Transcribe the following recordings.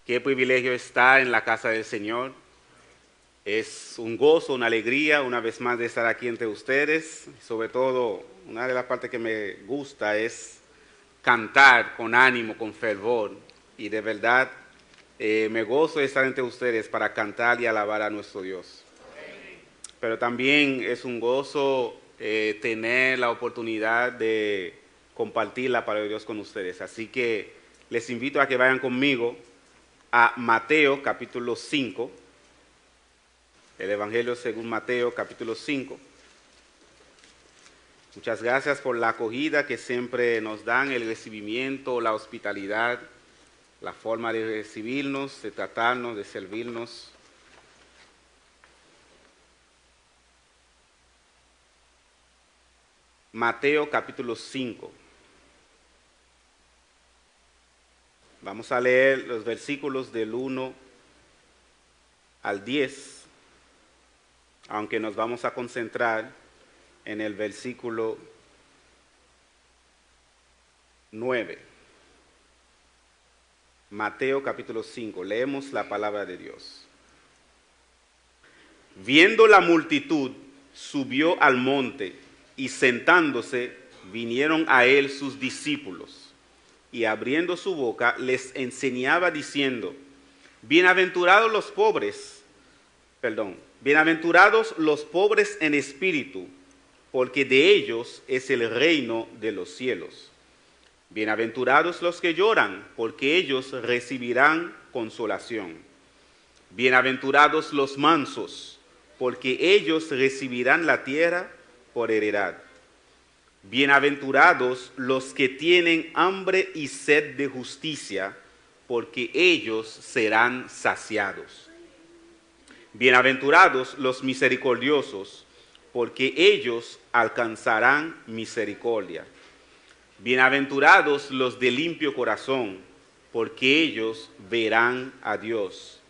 Qué privilegio estar en la casa del Señor. Es un gozo, una alegría una vez más de estar aquí entre ustedes. Sobre todo, una de las partes que me gusta es cantar con ánimo, con fervor. Y de verdad me gozo de estar entre ustedes para cantar y alabar a nuestro Dios. Pero también es un gozo tener la oportunidad de compartir la palabra de Dios con ustedes. Así que les invito a que vayan conmigo a Mateo capítulo 5, el Evangelio según Mateo capítulo 5. Muchas gracias por la acogida que siempre nos dan, el recibimiento, la hospitalidad, la forma de recibirnos, de tratarnos, de servirnos. Mateo capítulo 5. Vamos a leer los versículos del 1 al 10, aunque nos vamos a concentrar en el versículo 9. Mateo capítulo 5, leemos la palabra de Dios. Viendo la multitud, subió al monte y sentándose, vinieron a él sus discípulos. Y abriendo su boca, les enseñaba diciendo, bienaventurados los pobres en espíritu, porque de ellos es el reino de los cielos. Bienaventurados los que lloran, porque ellos recibirán consolación. Bienaventurados los mansos, porque ellos recibirán la tierra por heredad. Bienaventurados los que tienen hambre y sed de justicia, porque ellos serán saciados. Bienaventurados los misericordiosos, porque ellos alcanzarán misericordia. Bienaventurados los de limpio corazón, porque ellos verán a Dios.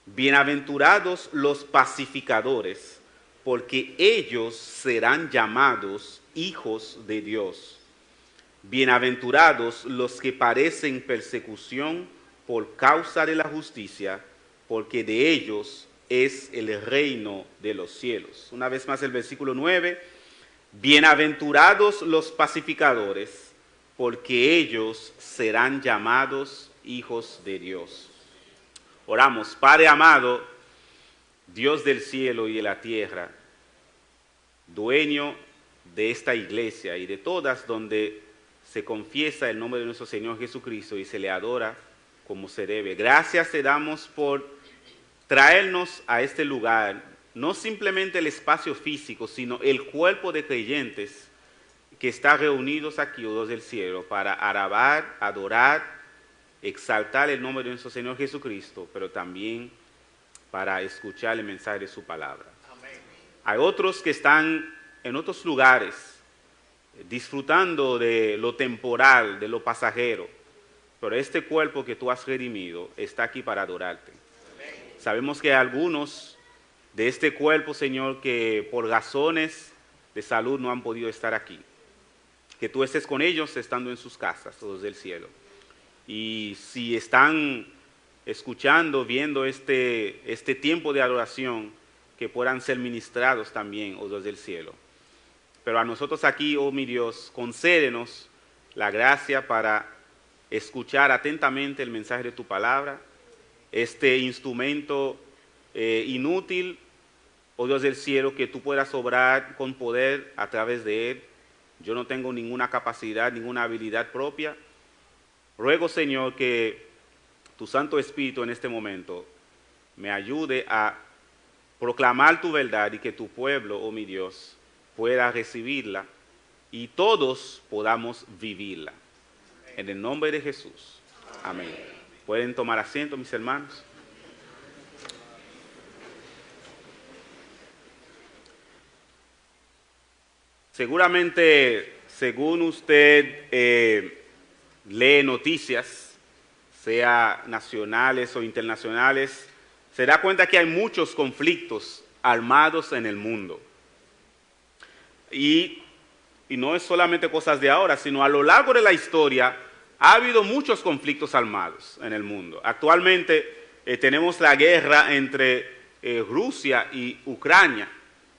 Bienaventurados los pacificadores, porque ellos serán llamados hijos de Dios. Bienaventurados los que padecen persecución por causa de la justicia, porque de ellos es el reino de los cielos. Una vez más el versículo 9. Bienaventurados los pacificadores, porque ellos serán llamados hijos de Dios. Oramos. Padre amado, Dios del cielo y de la tierra, dueño de esta iglesia y de todas donde se confiesa el nombre de nuestro Señor Jesucristo y se le adora como se debe. Gracias te damos por traernos a este lugar, no simplemente el espacio físico, sino el cuerpo de creyentes que está reunidos aquí, oh Dios del cielo, para alabar, adorar, exaltar el nombre de nuestro Señor Jesucristo, pero también para escuchar el mensaje de su palabra. Amén. Hay otros que están en otros lugares, disfrutando de lo temporal, de lo pasajero, pero este cuerpo que tú has redimido está aquí para adorarte. Amén. Sabemos que hay algunos de este cuerpo, Señor, que por razones de salud no han podido estar aquí. Que tú estés con ellos estando en sus casas, todos del cielo. Y si están escuchando, viendo este tiempo de adoración, que puedan ser ministrados también, oh Dios del cielo. Pero a nosotros aquí, oh mi Dios, concédenos la gracia para escuchar atentamente el mensaje de tu palabra, este instrumento inútil, oh Dios del cielo, que tú puedas obrar con poder a través de él. Yo no tengo ninguna capacidad, ninguna habilidad propia. Ruego, Señor, que tu Santo Espíritu en este momento me ayude a proclamar tu verdad y que tu pueblo, oh mi Dios, pueda recibirla y todos podamos vivirla. En el nombre de Jesús. Amén. ¿Pueden tomar asiento, mis hermanos? Seguramente, según usted lee noticias, sea nacionales o internacionales, se da cuenta que hay muchos conflictos armados en el mundo. Y no es solamente cosas de ahora, sino a lo largo de la historia ha habido muchos conflictos armados en el mundo. Actualmente tenemos la guerra entre Rusia y Ucrania,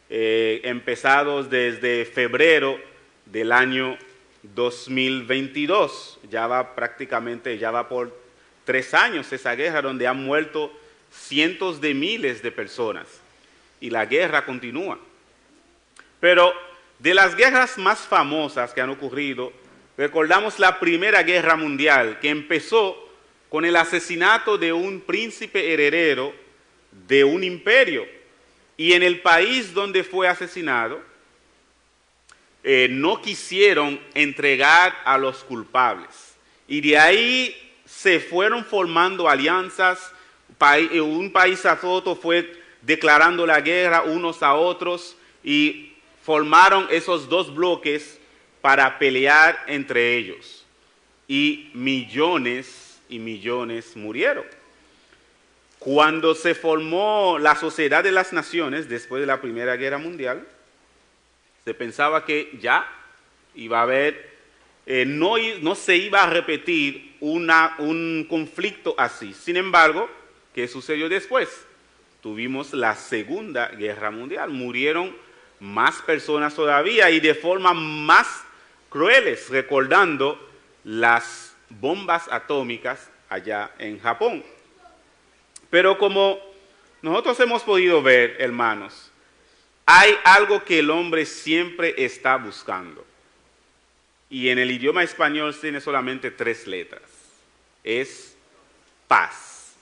empezados desde febrero del año 2022. Ya va por 3 años esa guerra, donde han muerto cientos de miles de personas y la guerra continúa. Pero de las guerras más famosas que han ocurrido, recordamos la Primera Guerra Mundial, que empezó con el asesinato de un príncipe heredero de un imperio, y en el país donde fue asesinado no quisieron entregar a los culpables, y de ahí se fueron formando alianzas. Un país a otro fue declarando la guerra unos a otros y formaron esos dos bloques para pelear entre ellos, y millones murieron. Cuando se formó la Sociedad de las Naciones después de la Primera Guerra Mundial, se pensaba que ya iba a haber, no se iba a repetir un conflicto así. Sin embargo, ¿qué sucedió después? Tuvimos la Segunda Guerra Mundial, murieron más personas todavía y de forma más crueles, recordando las bombas atómicas allá en Japón. Pero como nosotros hemos podido ver, hermanos, hay algo que el hombre siempre está buscando. Y en el idioma español tiene solamente 3 letras. Es paz.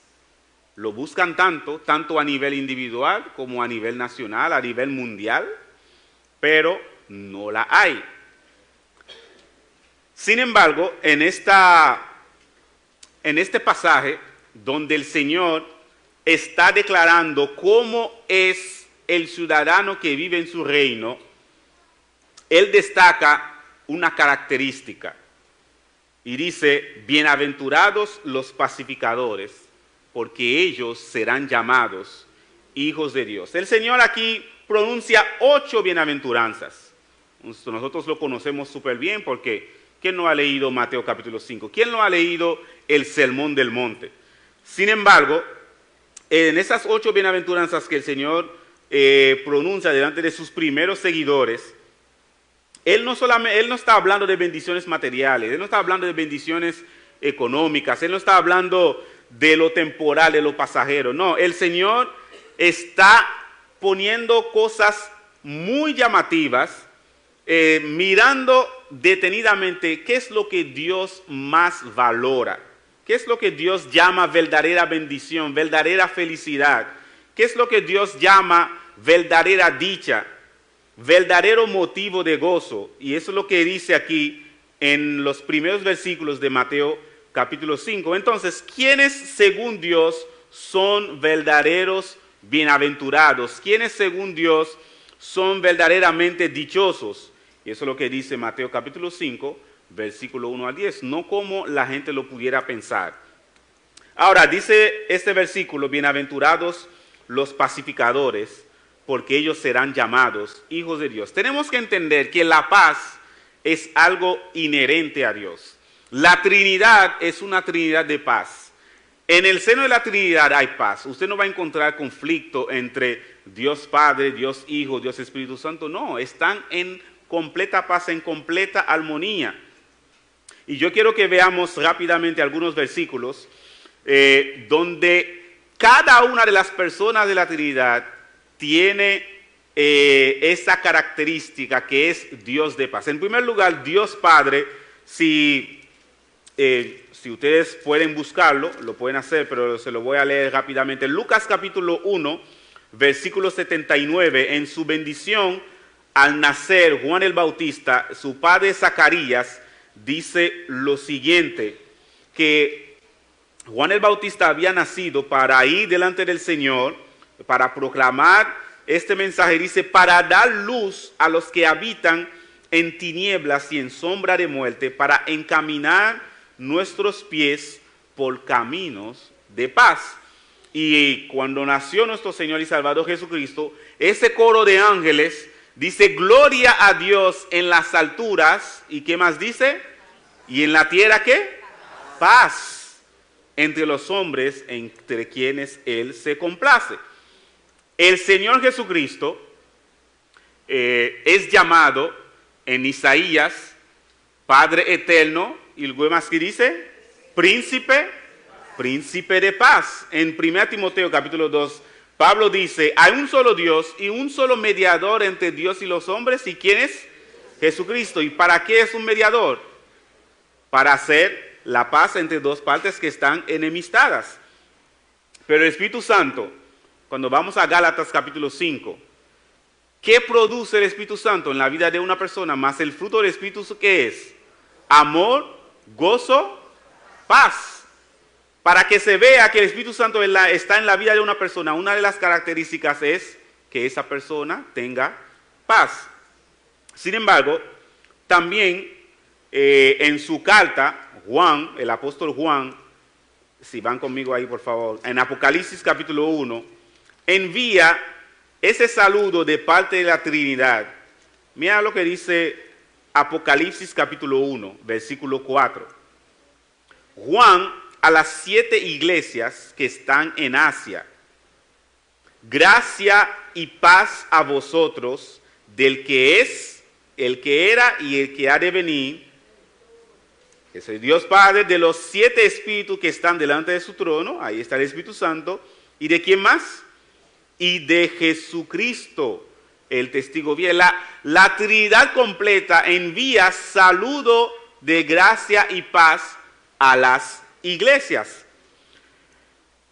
Lo buscan tanto a nivel individual como a nivel nacional, a nivel mundial, pero no la hay. Sin embargo, en este pasaje donde el Señor está declarando cómo es el ciudadano que vive en su reino, Él destaca una característica y dice: bienaventurados los pacificadores, porque ellos serán llamados hijos de Dios. El Señor aquí pronuncia 8 bienaventuranzas. Nosotros lo conocemos súper bien porque ¿quién no ha leído Mateo capítulo 5? ¿Quién no ha leído el Sermón del Monte? Sin embargo, en esas 8 bienaventuranzas que el Señor pronuncia delante de sus primeros seguidores, Él no está hablando de bendiciones materiales, Él no está hablando de bendiciones económicas, Él no está hablando de lo temporal, de lo pasajero. No, el Señor está poniendo cosas muy llamativas, mirando detenidamente qué es lo que Dios más valora, qué es lo que Dios llama verdadera bendición, verdadera felicidad, qué es lo que Dios llama verdadera dicha, verdadero motivo de gozo. Y eso es lo que dice aquí en los primeros versículos de Mateo capítulo 5. Entonces, ¿quiénes según Dios son verdaderos bienaventurados? ¿Quiénes según Dios son verdaderamente dichosos? Y eso es lo que dice Mateo capítulo 5, versículo 1 al 10, no como la gente lo pudiera pensar. Ahora, dice este versículo: bienaventurados los pacificadores, porque ellos serán llamados hijos de Dios. Tenemos que entender que la paz es algo inherente a Dios. La Trinidad es una Trinidad de paz. En el seno de la Trinidad hay paz. Usted no va a encontrar conflicto entre Dios Padre, Dios Hijo, Dios Espíritu Santo. No, están en completa paz, en completa armonía. Y yo quiero que veamos rápidamente algunos versículos donde cada una de las personas de la Trinidad tiene esa característica que es Dios de paz. En primer lugar, Dios Padre, si ustedes pueden buscarlo, lo pueden hacer, pero se lo voy a leer rápidamente. Lucas capítulo 1, versículo 79, en su bendición al nacer Juan el Bautista, su padre Zacarías dice lo siguiente, que Juan el Bautista había nacido para ir delante del Señor, para proclamar este mensaje, dice: para dar luz a los que habitan en tinieblas y en sombra de muerte, para encaminar nuestros pies por caminos de paz. Y cuando nació nuestro Señor y Salvador Jesucristo, ese coro de ángeles dice: gloria a Dios en las alturas. ¿Y qué más dice? ¿Y en la tierra qué? paz entre los hombres entre quienes Él se complace. El Señor Jesucristo es llamado en Isaías Padre eterno, y luego más que dice, príncipe de paz. En 1 Timoteo capítulo 2, Pablo dice, hay un solo Dios y un solo mediador entre Dios y los hombres, ¿y quién es? Jesucristo. ¿Y para qué es un mediador? Para hacer la paz entre dos partes que están enemistadas. Pero el Espíritu Santo, cuando vamos a Gálatas capítulo 5, ¿qué produce el Espíritu Santo en la vida de una persona? Más el fruto del Espíritu, ¿qué es? Amor, gozo, paz. Para que se vea que el Espíritu Santo está en la vida de una persona, una de las características es que esa persona tenga paz. Sin embargo, también en su carta, Juan, el apóstol Juan, si van conmigo ahí por favor, en Apocalipsis capítulo 1, envía ese saludo de parte de la Trinidad. Mira lo que dice Apocalipsis capítulo 1, versículo 4. Juan a las 7 iglesias que están en Asia: gracia y paz a vosotros del que es, el que era y el que ha de venir, que es el Dios Padre, de los 7 espíritus que están delante de su trono, ahí está el Espíritu Santo, ¿y de quién más? Y de Jesucristo, el testigo fiel. La Trinidad completa envía saludo de gracia y paz a las iglesias.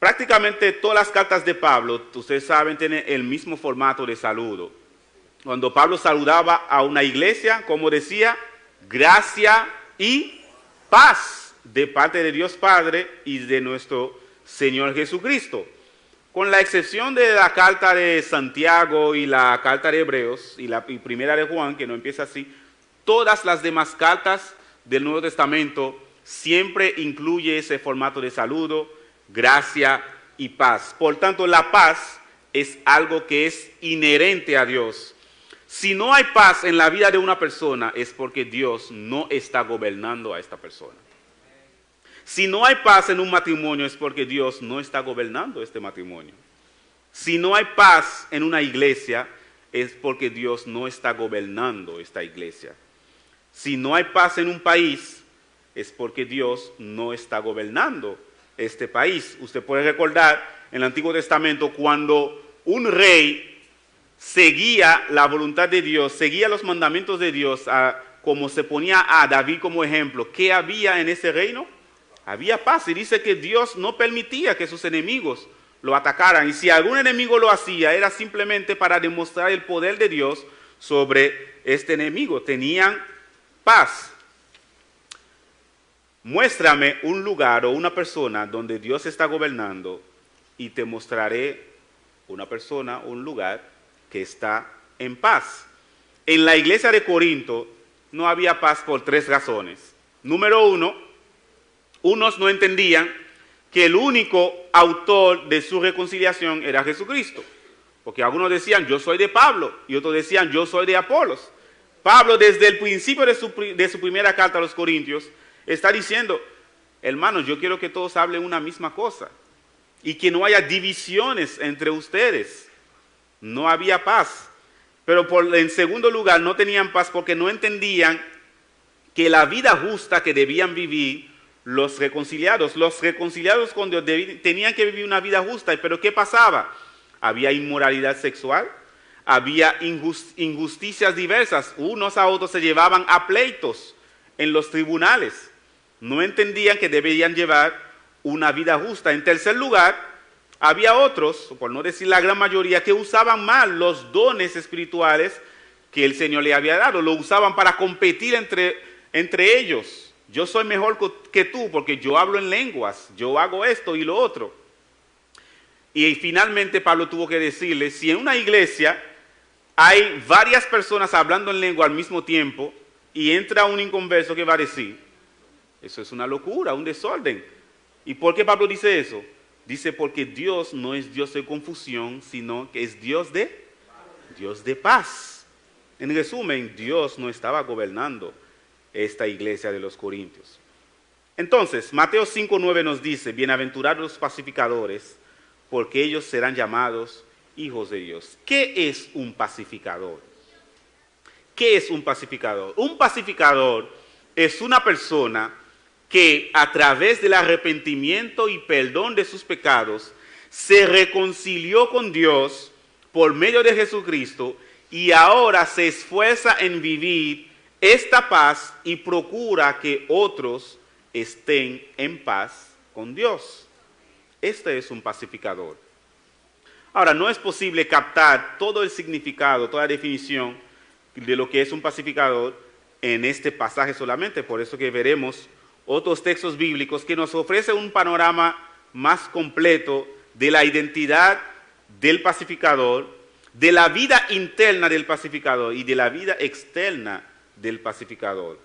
Prácticamente todas las cartas de Pablo, ustedes saben, tienen el mismo formato de saludo. Cuando Pablo saludaba a una iglesia, como decía, gracia y paz de parte de Dios Padre y de nuestro Señor Jesucristo. Con la excepción de la carta de Santiago y la carta de Hebreos y la primera de Juan, que no empieza así, todas las demás cartas del Nuevo Testamento siempre incluye ese formato de saludo, gracia y paz. Por tanto, la paz es algo que es inherente a Dios. Si no hay paz en la vida de una persona, es porque Dios no está gobernando a esta persona. Si no hay paz en un matrimonio, es porque Dios no está gobernando este matrimonio. Si no hay paz en una iglesia, es porque Dios no está gobernando esta iglesia. Si no hay paz en un país, es porque Dios no está gobernando este país. Usted puede recordar en el Antiguo Testamento cuando un rey seguía la voluntad de Dios, seguía los mandamientos de Dios, como se ponía a David como ejemplo. ¿Qué había en ese reino? Había paz, y dice que Dios no permitía que sus enemigos lo atacaran. Y si algún enemigo lo hacía, era simplemente para demostrar el poder de Dios sobre este enemigo. Tenían paz. Muéstrame un lugar o una persona donde Dios está gobernando y te mostraré una persona, un lugar que está en paz. En la iglesia de Corinto no había paz por 3 razones. Número 1, unos no entendían que el único autor de su reconciliación era Jesucristo. Porque algunos decían, yo soy de Pablo, y otros decían, yo soy de Apolos. Pablo, desde el principio de su primera carta a los Corintios, está diciendo, hermanos, yo quiero que todos hablen una misma cosa y que no haya divisiones entre ustedes. No había paz. Pero en segundo lugar, no tenían paz porque no entendían que la vida justa que debían vivir los reconciliados con Dios tenían que vivir una vida justa. ¿Pero qué pasaba? Había inmoralidad sexual, había injusticias diversas. Unos a otros se llevaban a pleitos en los tribunales. No entendían que debían llevar una vida justa. En tercer lugar, había otros, por no decir la gran mayoría, que usaban mal los dones espirituales que el Señor le había dado. Lo usaban para competir entre ellos. Yo soy mejor que tú porque yo hablo en lenguas, yo hago esto y lo otro. Y finalmente Pablo tuvo que decirle, si en una iglesia hay varias personas hablando en lengua al mismo tiempo y entra un inconverso, ¿qué va a decir? Eso es una locura, un desorden. ¿Y por qué Pablo dice eso? Dice porque Dios no es Dios de confusión, sino que es Dios de paz. En resumen, Dios no estaba gobernando esta iglesia de los Corintios. Entonces, Mateo 5:9 nos dice, bienaventurados los pacificadores, porque ellos serán llamados hijos de Dios. ¿Qué es un pacificador? ¿Qué es un pacificador? Un pacificador es una persona que a través del arrepentimiento y perdón de sus pecados se reconcilió con Dios por medio de Jesucristo y ahora se esfuerza en vivir esta paz y procura que otros estén en paz con Dios. Este es un pacificador. Ahora, no es posible captar todo el significado, toda la definición de lo que es un pacificador en este pasaje solamente, por eso que veremos otros textos bíblicos que nos ofrecen un panorama más completo de la identidad del pacificador, de la vida interna del pacificador y de la vida externa del pacificador.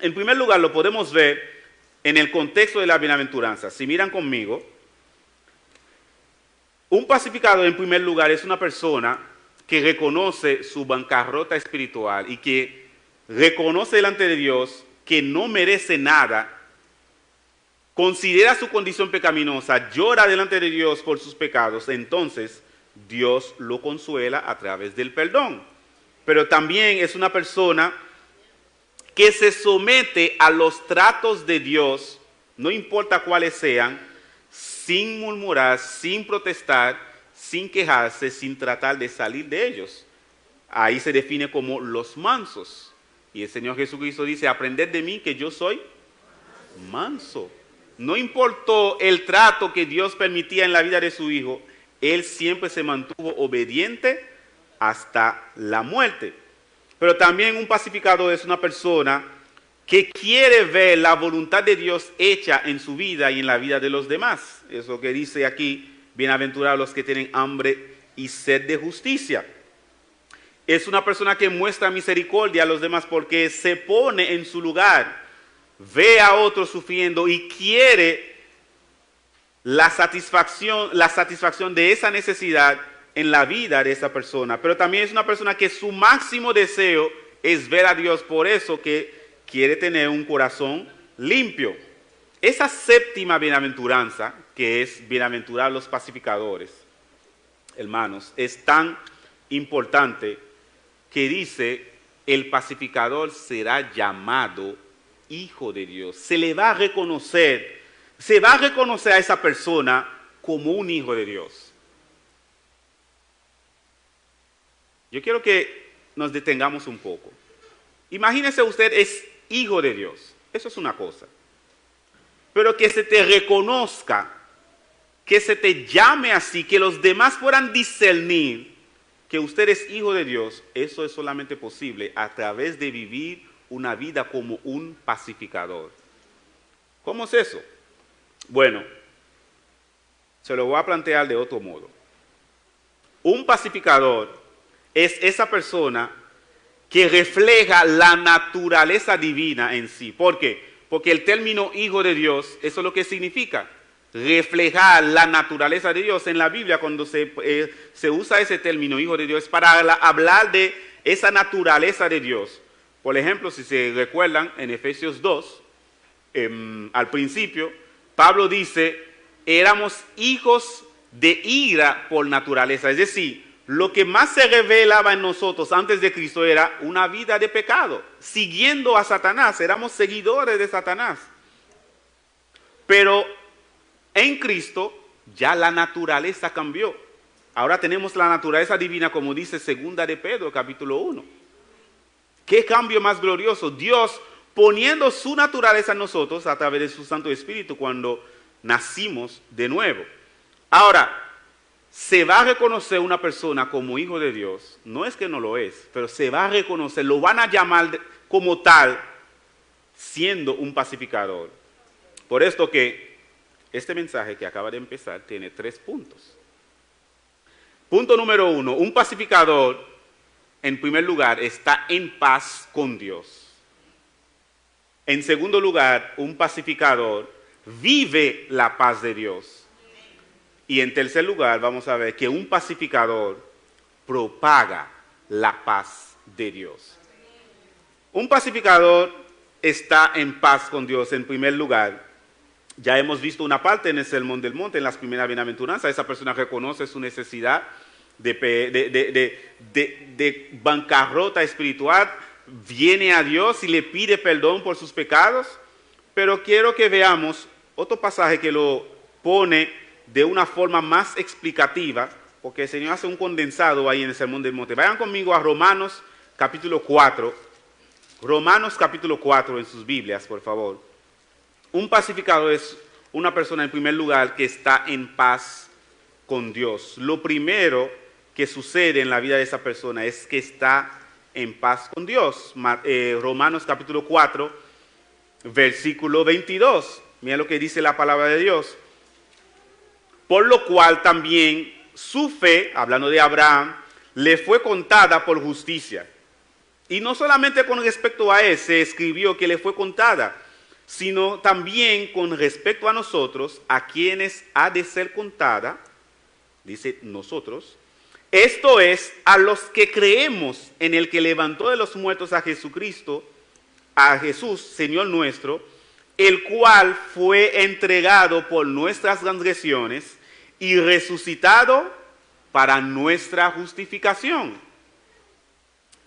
En primer lugar, lo podemos ver en el contexto de la bienaventuranza. Si miran conmigo, un pacificador en primer lugar es una persona que reconoce su bancarrota espiritual y que reconoce delante de Dios que no merece nada, considera su condición pecaminosa, llora delante de Dios por sus pecados, entonces Dios lo consuela a través del perdón. Pero también es una persona que se somete a los tratos de Dios, no importa cuáles sean, sin murmurar, sin protestar, sin quejarse, sin tratar de salir de ellos. Ahí se define como los mansos. Y el Señor Jesucristo dice, aprended de mí que yo soy manso. No importó el trato que Dios permitía en la vida de su Hijo, Él siempre se mantuvo obediente hasta la muerte. Pero también un pacificador es una persona que quiere ver la voluntad de Dios hecha en su vida y en la vida de los demás. Eso que dice aquí, bienaventurados los que tienen hambre y sed de justicia. Es una persona que muestra misericordia a los demás porque se pone en su lugar, ve a otros sufriendo y quiere la satisfacción de esa necesidad en la vida de esa persona. Pero también es una persona que su máximo deseo es ver a Dios, por eso que quiere tener un corazón limpio. Esa séptima bienaventuranza, que es bienaventurar los pacificadores, hermanos, es tan importante que dice, el pacificador será llamado hijo de Dios. Se le va a reconocer, se va a reconocer a esa persona como un hijo de Dios. Yo quiero que nos detengamos un poco. Imagínese usted es hijo de Dios. Eso es una cosa. Pero que se te reconozca, que se te llame así, que los demás puedan discernir que usted es hijo de Dios, eso es solamente posible a través de vivir una vida como un pacificador. ¿Cómo es eso? Bueno, se lo voy a plantear de otro modo. Un pacificador es esa persona que refleja la naturaleza divina en sí. ¿Por qué? Porque el término hijo de Dios, eso es lo que significa. Reflejar la naturaleza de Dios. En la Biblia, cuando se usa ese término hijo de Dios, para hablar de esa naturaleza de Dios. Por ejemplo, si se recuerdan, en Efesios 2, al principio, Pablo dice, éramos hijos de ira por naturaleza. Es decir, lo que más se revelaba en nosotros antes de Cristo era una vida de pecado, siguiendo a Satanás, éramos seguidores de Satanás. Pero en Cristo ya la naturaleza cambió. Ahora tenemos la naturaleza divina, como dice 2 de Pedro, capítulo 1. ¿Qué cambio más glorioso? Dios poniendo su naturaleza en nosotros a través de su Santo Espíritu cuando nacimos de nuevo. Ahora, se va a reconocer una persona como hijo de Dios, no es que no lo es, pero se va a reconocer, lo van a llamar como tal, siendo un pacificador. Por esto que este mensaje que acaba de empezar tiene 3 puntos. Punto número 1, un pacificador, en primer lugar, está en paz con Dios. En segundo lugar, un pacificador vive la paz de Dios. Y en tercer lugar, vamos a ver que un pacificador propaga la paz de Dios. Un pacificador está en paz con Dios? En primer lugar, ya hemos visto una parte en el Sermón del Monte, en las primeras bienaventuranzas. Esa persona reconoce su necesidad de bancarrota espiritual, viene a Dios y le pide perdón por sus pecados. Pero quiero que veamos otro pasaje que lo pone de una forma más explicativa, porque el Señor hace un condensado ahí en el Sermón del Monte. Vayan conmigo a Romanos capítulo 4. Romanos capítulo 4 en sus Biblias, por favor. Un pacificador es una persona en primer lugar que está en paz con Dios. Lo primero que sucede en la vida de esa persona es que está en paz con Dios. Romanos capítulo 4, versículo 22. Mira lo que dice la palabra de Dios. Por lo cual también su fe, hablando de Abraham, le fue contada por justicia. Y no solamente con respecto a él se escribió que le fue contada, sino también con respecto a nosotros, a quienes ha de ser contada, dice nosotros, esto es, a los que creemos en el que levantó de los muertos a Jesucristo, a Jesús, Señor nuestro, el cual fue entregado por nuestras transgresiones y resucitado para nuestra justificación.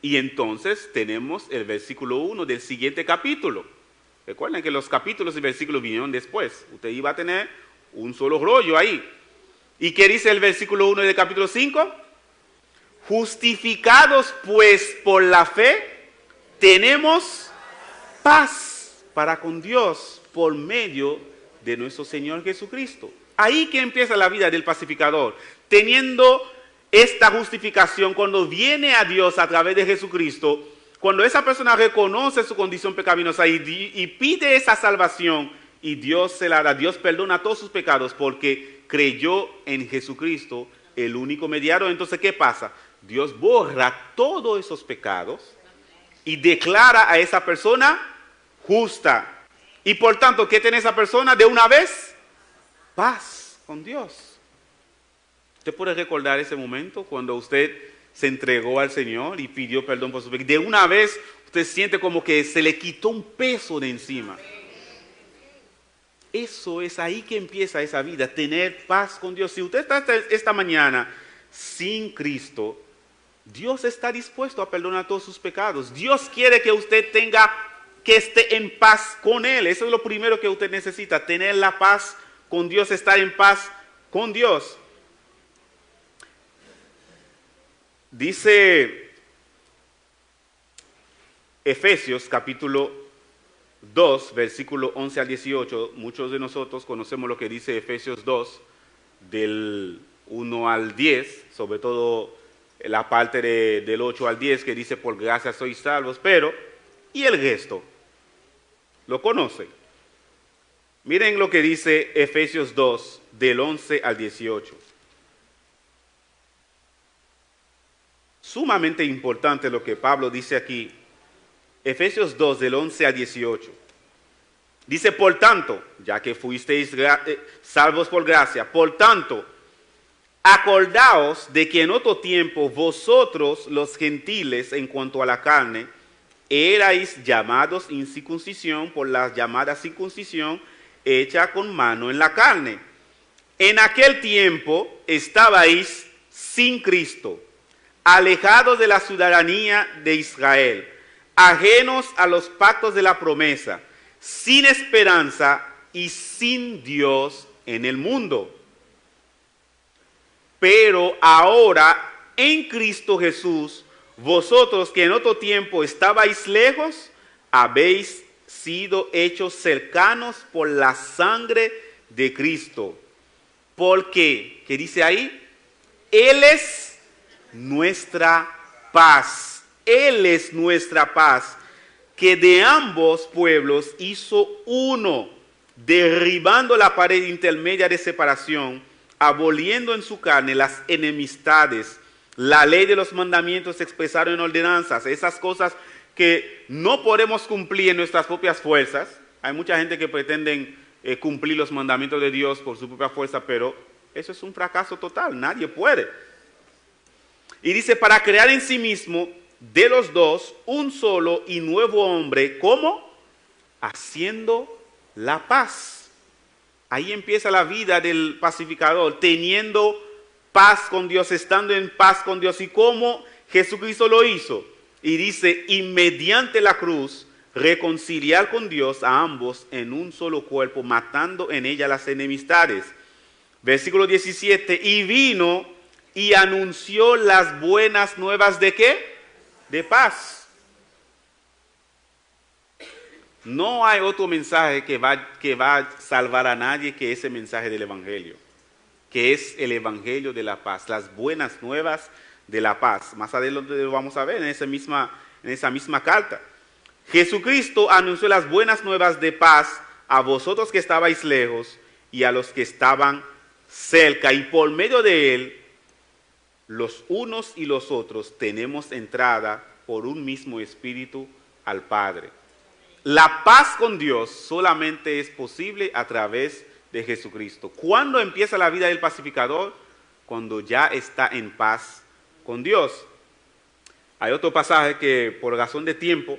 Y entonces tenemos el versículo 1 del siguiente capítulo. Recuerden que los capítulos y versículos vinieron después. Usted iba a tener un solo rollo ahí. ¿Y qué dice el versículo 1 del capítulo 5? Justificados pues por la fe, tenemos paz para con Dios por medio de nuestro Señor Jesucristo. Ahí que empieza la vida del pacificador, teniendo esta justificación cuando viene a Dios a través de Jesucristo. Cuando esa persona reconoce su condición pecaminosa y pide esa salvación y Dios se la da, Dios perdona todos sus pecados porque creyó en Jesucristo, el único mediador. Entonces, ¿qué pasa? Dios borra todos esos pecados y declara a esa persona justa. Y por tanto, ¿qué tiene esa persona? De una vez, paz con Dios. ¿Usted puede recordar ese momento cuando usted se entregó al Señor y pidió perdón por sus pecados? De una vez usted siente como que se le quitó un peso de encima. Eso es ahí que empieza esa vida, tener paz con Dios. Si usted está esta mañana sin Cristo, Dios está dispuesto a perdonar todos sus pecados. Dios quiere que usted que esté en paz con Él. Eso es lo primero que usted necesita, tener la paz con Dios, estar en paz con Dios. Dice Efesios capítulo 2, versículo 11 al 18. Muchos de nosotros conocemos lo que dice Efesios 2, del 1 al 10, sobre todo la parte del 8 al 10 que dice por gracia sois salvos, pero ¿y el resto? ¿Lo conocen? Miren lo que dice Efesios 2, del 11 al 18. Sumamente importante lo que Pablo dice aquí. Efesios 2, del 11 al 18. Dice, por tanto, ya que fuisteis salvos por gracia, por tanto, acordaos de que en otro tiempo vosotros, los gentiles, en cuanto a la carne, erais llamados incircuncisión por la llamada circuncisión hecha con mano en la carne. En aquel tiempo estabais sin Cristo, alejados de la ciudadanía de Israel, ajenos a los pactos de la promesa, sin esperanza y sin Dios en el mundo. Pero ahora, en Cristo Jesús, vosotros que en otro tiempo estabais lejos, habéis sido hechos cercanos por la sangre de Cristo. Porque, ¿qué dice ahí? Él es nuestra paz. Él es nuestra paz, que de ambos pueblos hizo uno, derribando la pared intermedia de separación, aboliendo en su carne las enemistades. La ley de los mandamientos se expresaron en ordenanzas, esas cosas que no podemos cumplir en nuestras propias fuerzas. Hay mucha gente que pretende cumplir los mandamientos de Dios por su propia fuerza, pero eso es un fracaso total, nadie puede. Y dice, para crear en sí mismo de los dos un solo y nuevo hombre, ¿cómo? haciendo la paz. Ahí empieza la vida del pacificador, teniendo paz con Dios, estando en paz con Dios. ¿Y cómo Jesucristo lo hizo? Y dice, y mediante la cruz, reconciliar con Dios a ambos en un solo cuerpo, matando en ella las enemistades. Versículo 17, y vino y anunció las buenas nuevas ¿de qué? De paz. No hay otro mensaje que va a salvar a nadie que ese mensaje del Evangelio, que es el Evangelio de la paz, las buenas nuevas de la paz. Más adelante lo vamos a ver en esa misma carta. Jesucristo anunció las buenas nuevas de paz a vosotros que estabais lejos y a los que estaban cerca, y por medio de él, los unos y los otros tenemos entrada por un mismo espíritu al Padre. La paz con Dios solamente es posible a través de Jesucristo. ¿Cuándo empieza la vida del pacificador? Cuando ya está en paz con Dios. Hay otro pasaje que por razón de tiempo,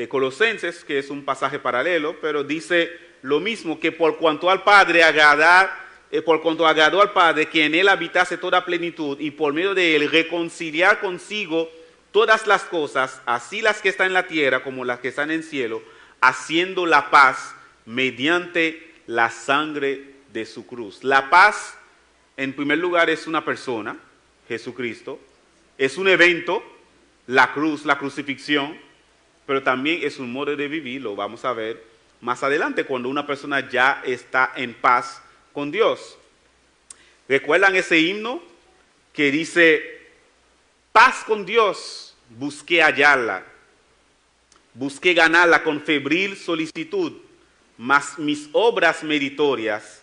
Colosenses, que es un pasaje paralelo, pero dice lo mismo, que por cuanto agradó al Padre que en él habitase toda plenitud, y por medio de él reconciliar consigo todas las cosas, así las que están en la tierra como las que están en el cielo, haciendo la paz mediante la sangre de su cruz. La paz, en primer lugar, es una persona, Jesucristo, es un evento, la cruz, la crucifixión, pero también es un modo de vivir, lo vamos a ver más adelante, cuando una persona ya está en paz con Dios. ¿Recuerdan ese himno que dice, paz con Dios, busqué hallarla, busqué ganarla con febril solicitud, mas mis obras meritorias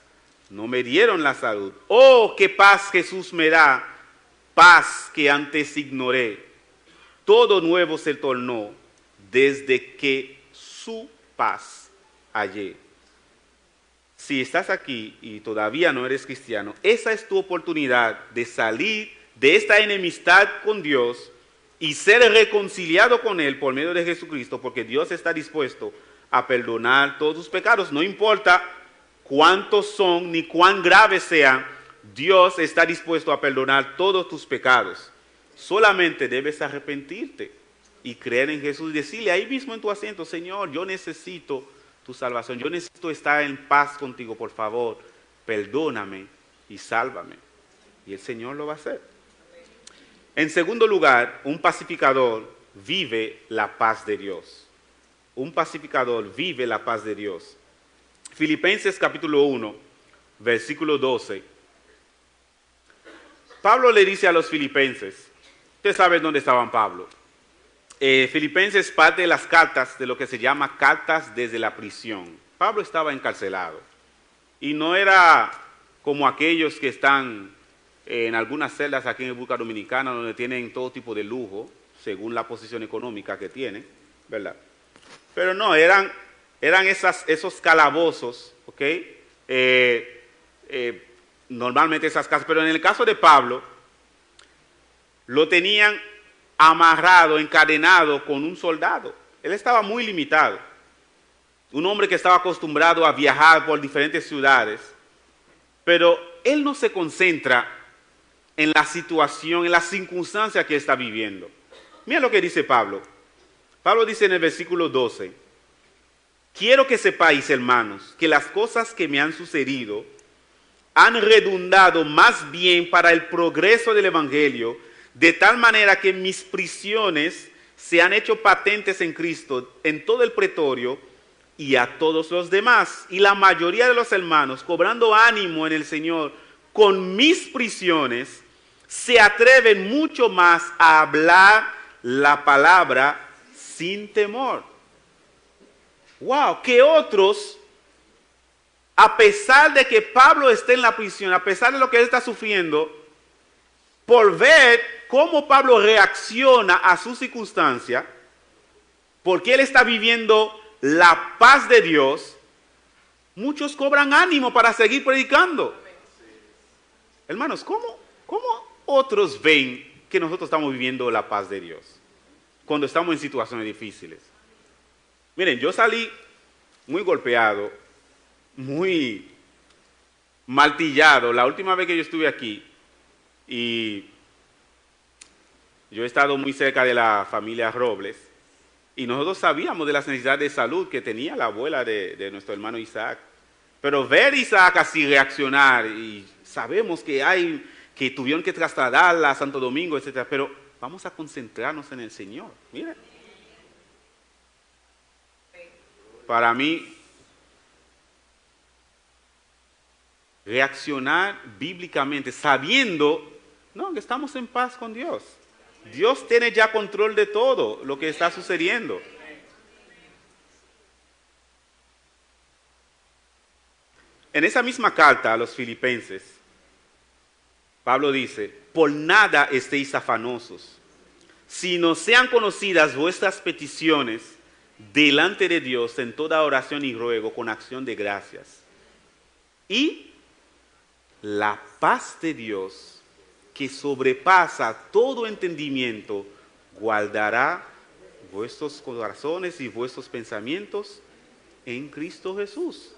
no me dieron la salud? Oh, qué paz Jesús me da, paz que antes ignoré. Todo nuevo se tornó desde que su paz hallé. Si estás aquí y todavía no eres cristiano, esa es tu oportunidad de salir de esta enemistad con Dios y ser reconciliado con Él por medio de Jesucristo, porque Dios está dispuesto a perdonar todos tus pecados. No importa cuántos son ni cuán graves sean, Dios está dispuesto a perdonar todos tus pecados. Solamente debes arrepentirte y creer en Jesús y decirle ahí mismo en tu asiento, Señor, yo necesito tu salvación, yo necesito estar en paz contigo, por favor, perdóname y sálvame. Y el Señor lo va a hacer. En segundo lugar, un pacificador vive la paz de Dios. Un pacificador vive la paz de Dios. Filipenses capítulo 1, versículo 12. Pablo le dice a los filipenses, ustedes saben dónde estaban Pablo. Filipenses parte de las cartas de lo que se llama cartas desde la prisión. Pablo estaba encarcelado y no era como aquellos que están en algunas celdas aquí en República Dominicana donde tienen todo tipo de lujo según la posición económica que tienen, ¿verdad? Pero no, eran esos calabozos, ¿ok? Normalmente esas casas, pero en el caso de Pablo lo tenían amarrado, encadenado con un soldado. Él estaba muy limitado. Un hombre que estaba acostumbrado a viajar por diferentes ciudades, pero él no se concentra en la situación, en la circunstancia que está viviendo. Mira lo que dice Pablo. Pablo dice en el versículo 12, quiero que sepáis, hermanos, que las cosas que me han sucedido han redundado más bien para el progreso del Evangelio, de tal manera que mis prisiones se han hecho patentes en Cristo, en todo el pretorio y a todos los demás. Y la mayoría de los hermanos, cobrando ánimo en el Señor con mis prisiones, se atreven mucho más a hablar la palabra sin temor. ¡Wow! Que otros, a pesar de que Pablo esté en la prisión, a pesar de lo que él está sufriendo, por ver cómo Pablo reacciona a su circunstancia, porque él está viviendo la paz de Dios, muchos cobran ánimo para seguir predicando. Hermanos, ¿cómo otros ven que nosotros estamos viviendo la paz de Dios cuando estamos en situaciones difíciles? Miren, yo salí muy golpeado, muy martillado. La última vez que yo estuve aquí, y yo he estado muy cerca de la familia Robles, y nosotros sabíamos de las necesidades de salud que tenía la abuela de nuestro hermano Isaac. Pero ver a Isaac así reaccionar, y sabemos que tuvieron que trasladarla a Santo Domingo, etcétera, pero vamos a concentrarnos en el Señor. Mire, para mí, reaccionar bíblicamente, sabiendo, no, que estamos en paz con Dios. Dios tiene ya control de todo lo que está sucediendo. En esa misma carta a los filipenses, Pablo dice, por nada estéis afanosos, sino sean conocidas vuestras peticiones delante de Dios en toda oración y ruego con acción de gracias. Y la paz de Dios, que sobrepasa todo entendimiento, guardará vuestros corazones y vuestros pensamientos en Cristo Jesús.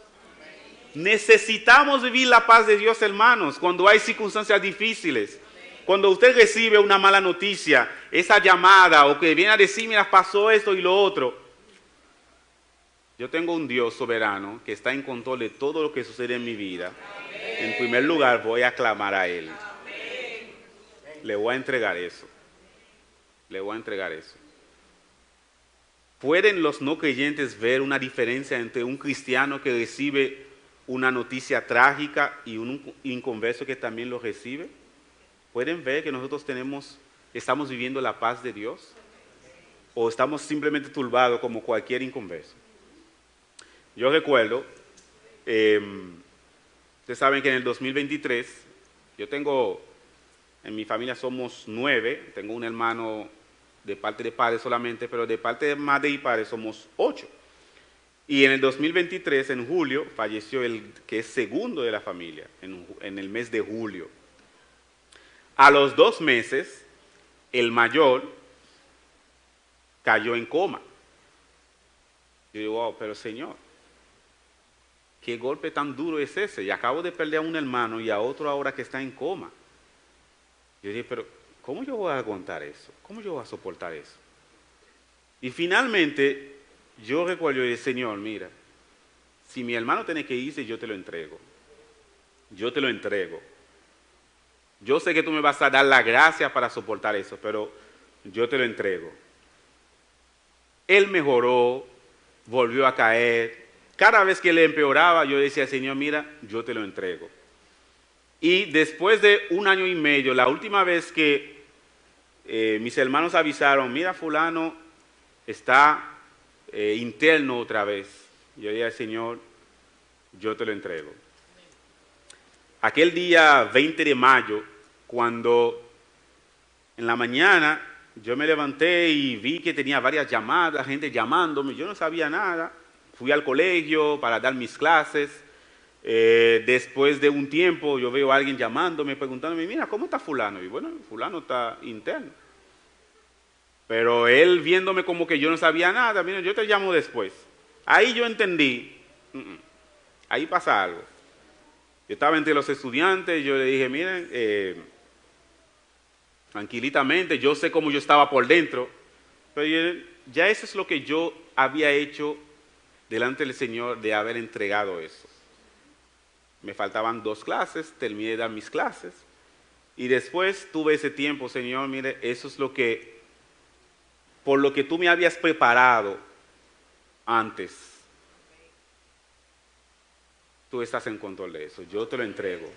Necesitamos vivir la paz de Dios, hermanos, cuando hay circunstancias difíciles. Cuando usted recibe una mala noticia, esa llamada, o que viene a decir, mira, pasó esto y lo otro. Yo tengo un Dios soberano que está en control de todo lo que sucede en mi vida. En primer lugar, voy a clamar a Él. Le voy a entregar eso. Le voy a entregar eso. ¿Pueden los no creyentes ver una diferencia entre un cristiano que recibe una noticia trágica y un inconverso que también lo recibe? ¿Pueden ver que nosotros estamos viviendo la paz de Dios? ¿O estamos simplemente turbados como cualquier inconverso? Yo recuerdo, ustedes saben que en el 2023, en mi familia somos 9, tengo un hermano de parte de padre solamente, pero de parte de madre y padre somos 8. Y en el 2023, en julio, falleció el que es segundo de la familia, en el mes de julio. A los 2 meses, el mayor cayó en coma. Yo digo, wow, pero Señor, ¿qué golpe tan duro es ese? Y acabo de perder a un hermano y a otro ahora que está en coma. Yo dije, pero ¿cómo yo voy a aguantar eso? ¿Cómo yo voy a soportar eso? Y finalmente, yo recuerdo y dije, Señor, mira, si mi hermano tiene que irse, yo te lo entrego. Yo te lo entrego. Yo sé que tú me vas a dar la gracia para soportar eso, pero yo te lo entrego. Él mejoró, volvió a caer. Cada vez que le empeoraba, yo decía, Señor, mira, yo te lo entrego. Y después de 1 año y medio, la última vez que mis hermanos avisaron, mira, fulano está interno otra vez. Yo dije al Señor, yo te lo entrego. Aquel día 20 de mayo, cuando en la mañana yo me levanté y vi que tenía varias llamadas, gente llamándome, yo no sabía nada. Fui al colegio para dar mis clases. Después de un tiempo yo veo a alguien llamándome, preguntándome, mira, ¿cómo está fulano? Y bueno, fulano está interno. Pero él viéndome como que yo no sabía nada, mira, yo te llamo después. Ahí yo entendí, ahí pasa algo. Yo estaba entre los estudiantes, yo le dije, miren, tranquilitamente, yo sé cómo yo estaba por dentro, pero ya eso es lo que yo había hecho delante del Señor, de haber entregado eso. Me faltaban 2 clases, terminé de dar mis clases, y después tuve ese tiempo, Señor, mire, eso es por lo que tú me habías preparado antes. Tú estás en control de eso, yo te lo entrego.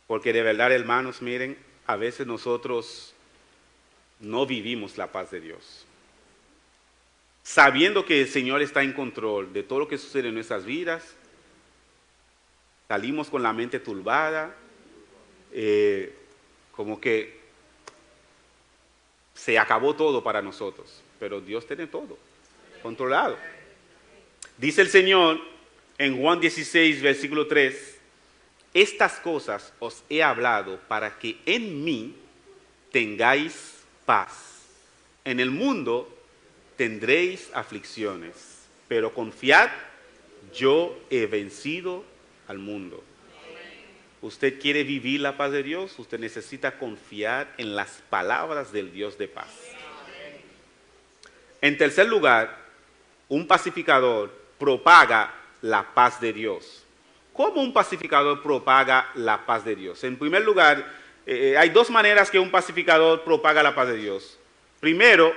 Porque de verdad, hermanos, miren, a veces nosotros no vivimos la paz de Dios. Sabiendo que el Señor está en control de todo lo que sucede en nuestras vidas, salimos con la mente turbada, como que se acabó todo para nosotros, pero Dios tiene todo controlado. Dice el Señor en Juan 16, versículo 3, estas cosas os he hablado para que en mí tengáis paz. En el mundo tendréis aflicciones, pero confiad, yo he vencido al mundo. Usted quiere vivir la paz de Dios, usted necesita confiar en las palabras del Dios de paz. En tercer lugar, un pacificador propaga la paz de Dios. ¿Cómo un pacificador propaga la paz de Dios? En primer lugar, hay dos maneras que un pacificador propaga la paz de Dios. Primero,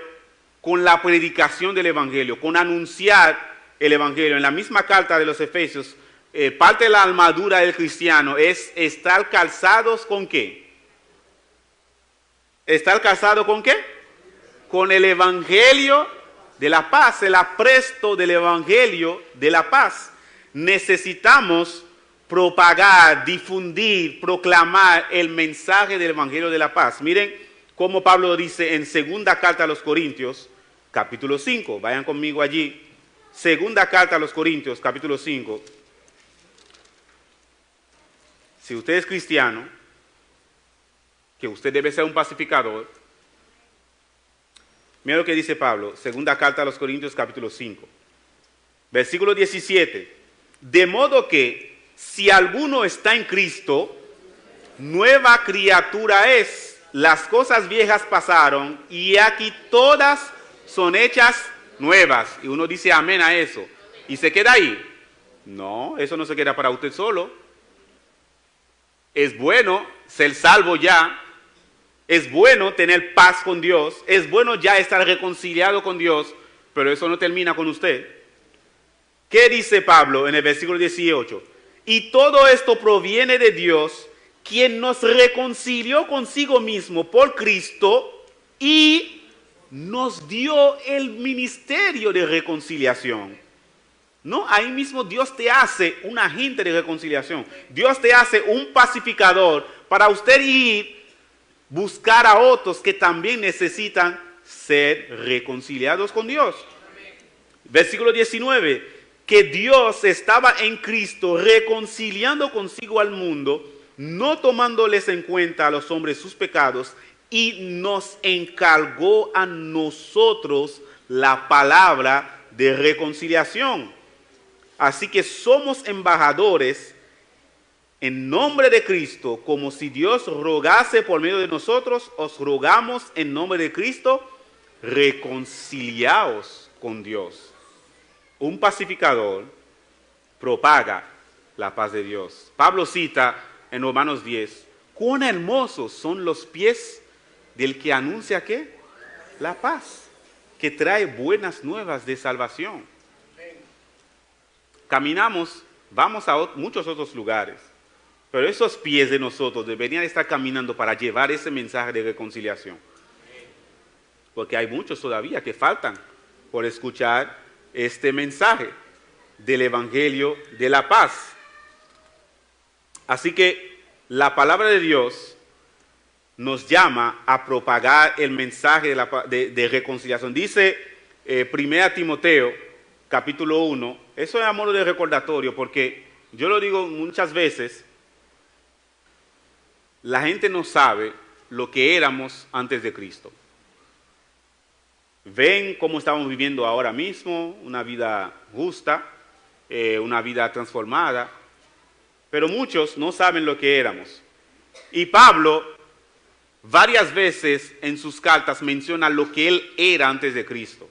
con la predicación del Evangelio, con anunciar el Evangelio. En la misma carta de los Efesios, parte de la armadura del cristiano es estar calzados ¿con qué? ¿Estar calzado con qué? Con el Evangelio de la paz, el apresto del Evangelio de la paz. Necesitamos propagar, difundir, proclamar el mensaje del Evangelio de la paz. Miren cómo Pablo dice en segunda carta a los Corintios, capítulo 5. Vayan conmigo allí. Segunda carta a los Corintios, capítulo 5. Si usted es cristiano, que usted debe ser un pacificador, mira lo que dice Pablo, segunda carta a los Corintios, capítulo 5, versículo 17. De modo que, si alguno está en Cristo, nueva criatura es. Las cosas viejas pasaron y aquí todas son hechas nuevas. Y uno dice amén a eso. ¿Y se queda ahí? No, eso no se queda para usted solo. Es bueno ser salvo ya. Es bueno tener paz con Dios. Es bueno ya estar reconciliado con Dios. Pero eso no termina con usted. ¿Qué dice Pablo en el versículo 18? Y todo esto proviene de Dios, quien nos reconcilió consigo mismo por Cristo y nos dio el ministerio de reconciliación. No, ahí mismo Dios te hace un agente de reconciliación. Dios te hace un pacificador para usted ir buscar a otros que también necesitan ser reconciliados con Dios. Versículo 19. Que Dios estaba en Cristo reconciliando consigo al mundo, no tomándoles en cuenta a los hombres sus pecados, y nos encargó a nosotros la palabra de reconciliación. Así que somos embajadores en nombre de Cristo, como si Dios rogase por medio de nosotros, os rogamos en nombre de Cristo, reconciliaos con Dios. Un pacificador propaga la paz de Dios. Pablo cita en Romanos 10, cuán hermosos son los pies del que anuncia ¿qué? La paz, que trae buenas nuevas de salvación. Caminamos, vamos a muchos otros lugares, pero esos pies de nosotros deberían estar caminando para llevar ese mensaje de reconciliación. Porque hay muchos todavía que faltan por escuchar este mensaje del Evangelio de la paz. Así que la palabra de Dios nos llama a propagar el mensaje de reconciliación. Dice 1 Timoteo, capítulo 1, eso es a modo de recordatorio, porque yo lo digo muchas veces, la gente no sabe lo que éramos antes de Cristo. Ven cómo estamos viviendo ahora mismo, una vida justa, una vida transformada, pero muchos no saben lo que éramos. Y Pablo varias veces en sus cartas menciona lo que él era antes de Cristo.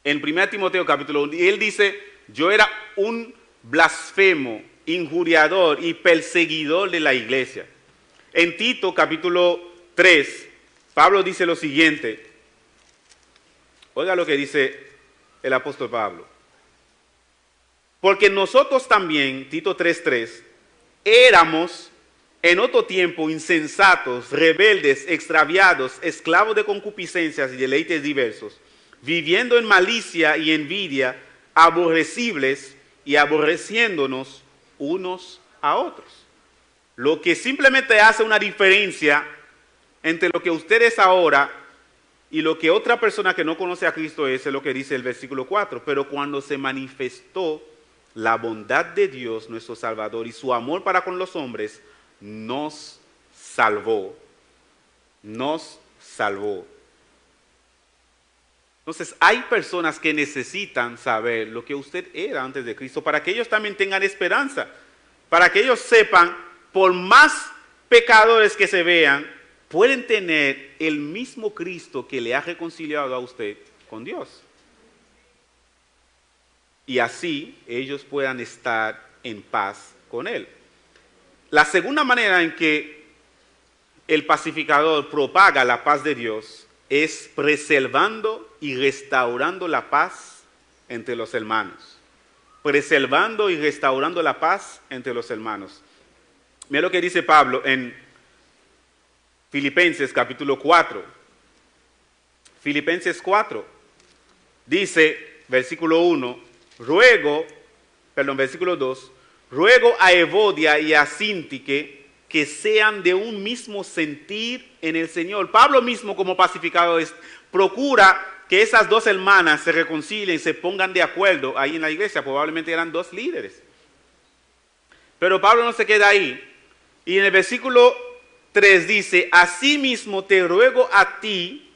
En 1 Timoteo capítulo 1, él dice, yo era un blasfemo, injuriador y perseguidor de la iglesia. En Tito capítulo 3, Pablo dice lo siguiente. Oiga lo que dice el apóstol Pablo. Porque nosotros también, Tito 3:3, éramos en otro tiempo insensatos, rebeldes, extraviados, esclavos de concupiscencias y deleites diversos, viviendo en malicia y envidia, aborrecibles y aborreciéndonos unos a otros. Lo que simplemente hace una diferencia entre lo que usted es ahora y lo que otra persona que no conoce a Cristo es lo que dice el versículo 4. Pero cuando se manifestó la bondad de Dios, nuestro Salvador, y su amor para con los hombres, nos salvó. Nos salvó. Entonces, hay personas que necesitan saber lo que usted era antes de Cristo para que ellos también tengan esperanza, para que ellos sepan, por más pecadores que se vean, pueden tener el mismo Cristo que le ha reconciliado a usted con Dios. Y así ellos puedan estar en paz con Él. La segunda manera en que el pacificador propaga la paz de Dios es preservando y restaurando la paz entre los hermanos. Preservando y restaurando la paz entre los hermanos. Mira lo que dice Pablo en Filipenses capítulo 4. Filipenses 4. Dice, versículo 1, versículo 2, ruego a Evodia y a Síntique que sean de un mismo sentir en el Señor. Pablo mismo, como pacificador, procura que esas dos hermanas se reconcilien, se pongan de acuerdo ahí en la iglesia. Probablemente eran dos líderes. Pero Pablo no se queda ahí. Y en el versículo 3 dice, asimismo te ruego a ti,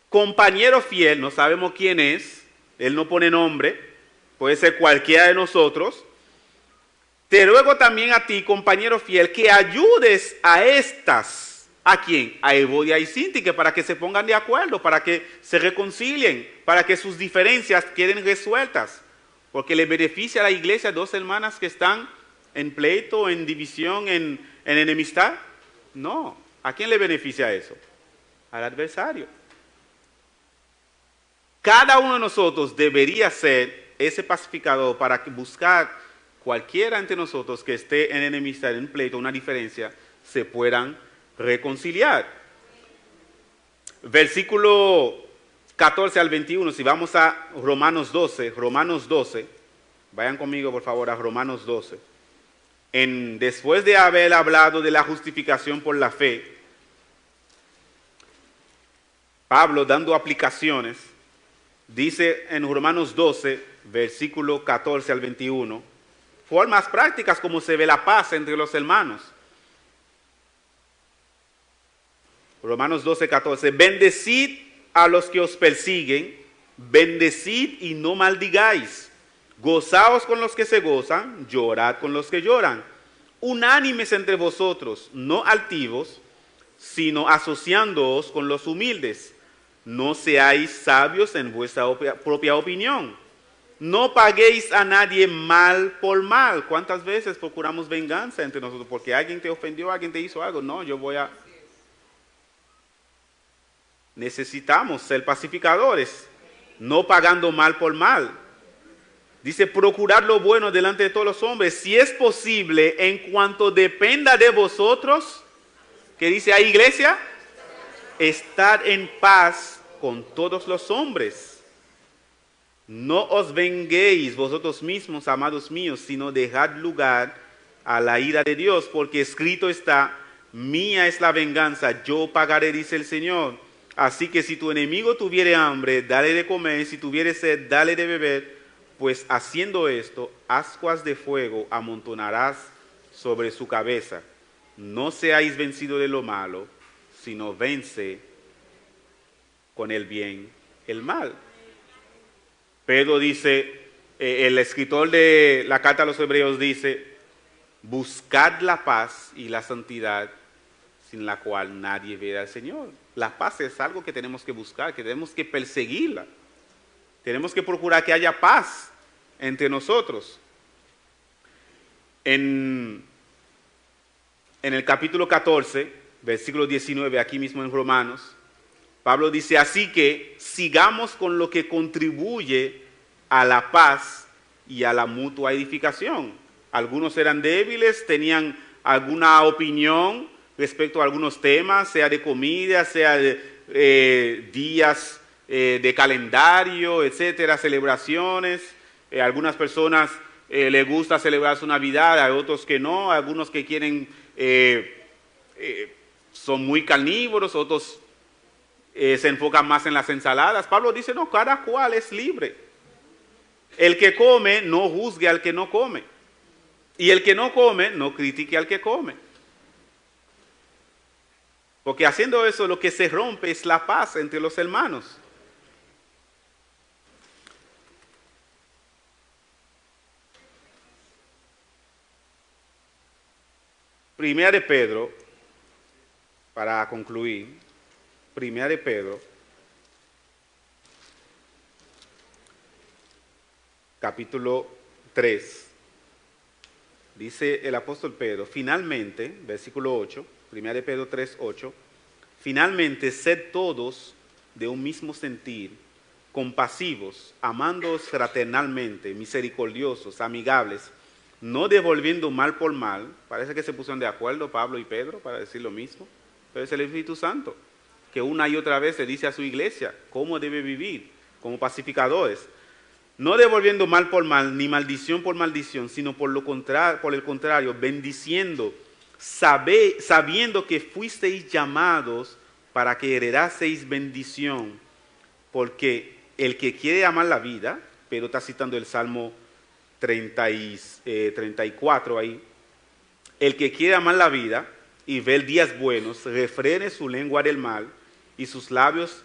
compañero fiel, no sabemos quién es, él no pone nombre, puede ser cualquiera de nosotros. Te ruego también a ti, compañero fiel, que ayudes a estas. ¿A quién? A Evodia y Síntique, para que se pongan de acuerdo, para que se reconcilien, para que sus diferencias queden resueltas. Porque le beneficia a la iglesia dos hermanas que están en pleito, en división, en enemistad. No. ¿A quién le beneficia eso? Al adversario. Cada uno de nosotros debería ser ese pacificador para buscar cualquiera entre nosotros que esté en enemistad, en pleito, una diferencia, se puedan reconciliar. Versículo 14 al 21, si vamos a Romanos 12, vayan conmigo por favor a Romanos 12. Después de haber hablado de la justificación por la fe, Pablo dando aplicaciones, dice en Romanos 12, versículo 14 al 21, formas prácticas como se ve la paz entre los hermanos. Romanos 12, 14. Bendecid a los que os persiguen, bendecid y no maldigáis. Gozaos con los que se gozan, llorad con los que lloran. Unánimes entre vosotros, no altivos, sino asociándoos con los humildes. No seáis sabios en vuestra propia opinión. No paguéis a nadie mal por mal. ¿Cuántas veces procuramos venganza entre nosotros? Porque alguien te ofendió, alguien te hizo algo. No, Necesitamos ser pacificadores, no pagando mal por mal. Dice, procurad lo bueno delante de todos los hombres, si es posible, en cuanto dependa de vosotros. ¿Qué dice ahí, iglesia? Estad en paz con todos los hombres. No os venguéis vosotros mismos, amados míos, sino dejad lugar a la ira de Dios, porque escrito está, mía es la venganza, yo pagaré, dice el Señor. Así que si tu enemigo tuviere hambre, dale de comer, si tuviere sed, dale de beber, pues haciendo esto, ascuas de fuego amontonarás sobre su cabeza. No seáis vencidos de lo malo, sino vence con el bien el mal. Pedro dice, el escritor de la carta a los Hebreos dice, buscad la paz y la santidad sin la cual nadie verá al Señor. La paz es algo que tenemos que buscar, que tenemos que perseguirla. Tenemos que procurar que haya paz entre nosotros. En el capítulo 14, versículo 19, aquí mismo en Romanos, Pablo dice, así que sigamos con lo que contribuye a la paz y a la mutua edificación. Algunos eran débiles, tenían alguna opinión respecto a algunos temas, sea de comida, sea de días de calendario, etcétera, celebraciones. Algunas personas les gusta celebrar su Navidad, a otros que no, algunos que quieren, son muy carnívoros, otros se enfocan más en las ensaladas. Pablo dice, no, cada cual es libre. El que come no juzgue al que no come. Y el que no come no critique al que come. Porque haciendo eso lo que se rompe es la paz entre los hermanos. Primera de Pedro, para concluir, Primera de Pedro, capítulo 3, dice el apóstol Pedro, finalmente, versículo 8, Primera de Pedro 3, 8, finalmente sed todos de un mismo sentir, compasivos, amándoos fraternalmente, misericordiosos, amigables, no devolviendo mal por mal. Parece que se pusieron de acuerdo Pablo y Pedro para decir lo mismo, pero es el Espíritu Santo que una y otra vez le dice a su iglesia cómo debe vivir como pacificadores, no devolviendo mal por mal, ni maldición por maldición, sino por el contrario, bendiciendo, sabiendo que fuisteis llamados para que heredaseis bendición, porque el que quiere amar la vida, pero está citando el Salmo 34 ahí, el que quiere amar la vida y ver días buenos, refrene su lengua del mal y sus labios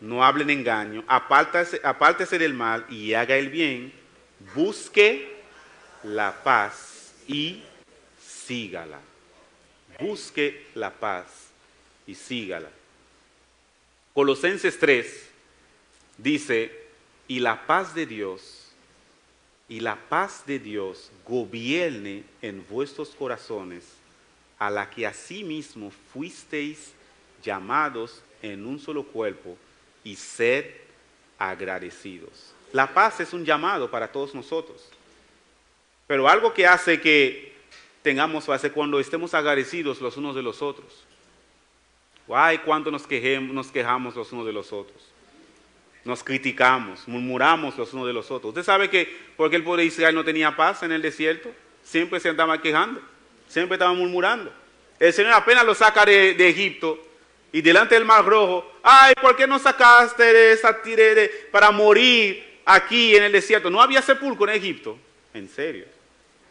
no hablen engaño, apártese del mal y haga el bien, busque la paz y sígala. Busque la paz y sígala. Colosenses 3 dice, y la paz de Dios gobierne en vuestros corazones, a la que asimismo fuisteis llamados en un solo cuerpo, y sed agradecidos. La paz es un llamado para todos nosotros. Pero algo que hace que tengamos paz es cuando estemos agradecidos los unos de los otros. Ay, cuánto nos quejamos los unos de los otros. Nos criticamos, murmuramos los unos de los otros. Usted sabe que porque el pueblo de Israel no tenía paz en el desierto, siempre se andaba quejando, siempre estaba murmurando. El Señor apenas lo saca de Egipto y delante del Mar Rojo, ay, ¿por qué no sacaste de esa para morir aquí en el desierto? No había sepulcro en Egipto, en serio.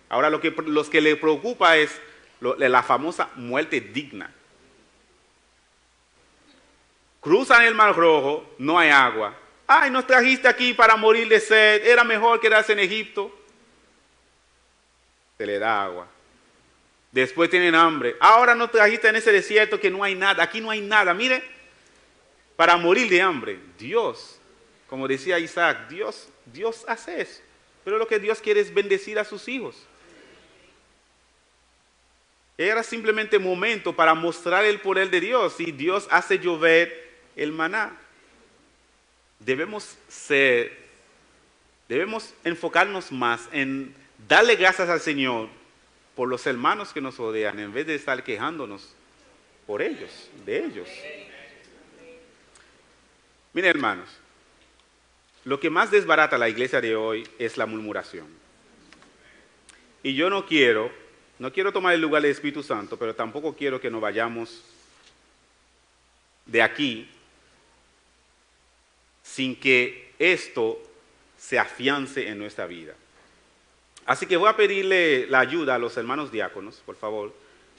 Ahora los que le preocupa es la famosa muerte digna. Cruzan el Mar Rojo, no hay agua. Ay, nos trajiste aquí para morir de sed, era mejor quedarse en Egipto. Se le da agua. Después tienen hambre. Ahora nos trajiste en ese desierto que no hay nada, aquí no hay nada. Mire, para morir de hambre. Dios, como decía Isaac, Dios hace eso. Pero lo que Dios quiere es bendecir a sus hijos. Era simplemente momento para mostrar el poder de Dios y Dios hace llover el maná. Debemos enfocarnos más en darle gracias al Señor por los hermanos que nos rodean, en vez de estar quejándonos por ellos, de ellos. Miren, hermanos, lo que más desbarata la iglesia de hoy es la murmuración. Y yo no quiero tomar el lugar del Espíritu Santo, pero tampoco quiero que nos vayamos de aquí sin que esto se afiance en nuestra vida. Así que voy a pedirle la ayuda a los hermanos diáconos, por favor,